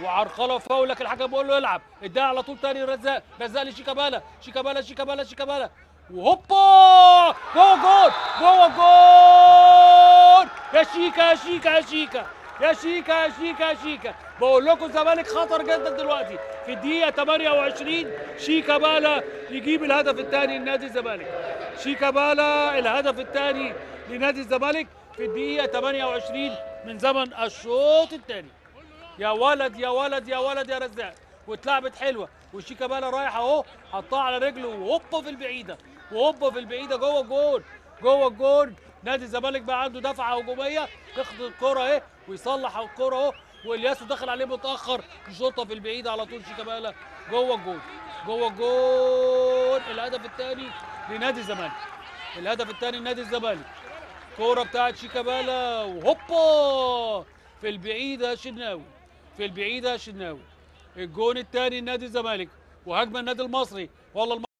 وعرقله فاول، لكن الحكم بيقول له العب. اداها على طول تاني رزاق، رزاق لشيكابالا، شيكابالا شيكابالا شيكابالا، وهوبا جوه جول، جوه جول. يا شيكا يا شيكا يا شيكا يا شيكا يا شيكا يا شيكا، بقول لكم الزمالك خطر جدا دلوقتي. في الدقيقة 28 شيكابالا يجيب الهدف الثاني لنادي الزمالك. شيكابالا الهدف الثاني لنادي الزمالك في الدقيقة 28 من زمن الشوط الثاني. يا ولد يا ولد يا ولد يا رزاق، واتلعبت حلوه، وشيكابالا رايح اهو، حطها على رجله وهوبا في البعيده، وهوبا في البعيده جوه الجول، جوه الجول. نادي الزمالك بقى عنده دفعه هجوميه، ياخد الكره اهي ويصلح الكره اهو، والياسو داخل عليه متاخر، يشوطها في البعيده على طول شيكابالا جوه الجول، جوه الجول. الهدف الثاني لنادي الزمالك، الهدف الثاني لنادي الزمالك. كوره بتاعت شيكابالا وهوبا في البعيده شناوي، في البعيده شناوي. الجون الثاني لنادي الزمالك، وهجمه النادي المصري. والله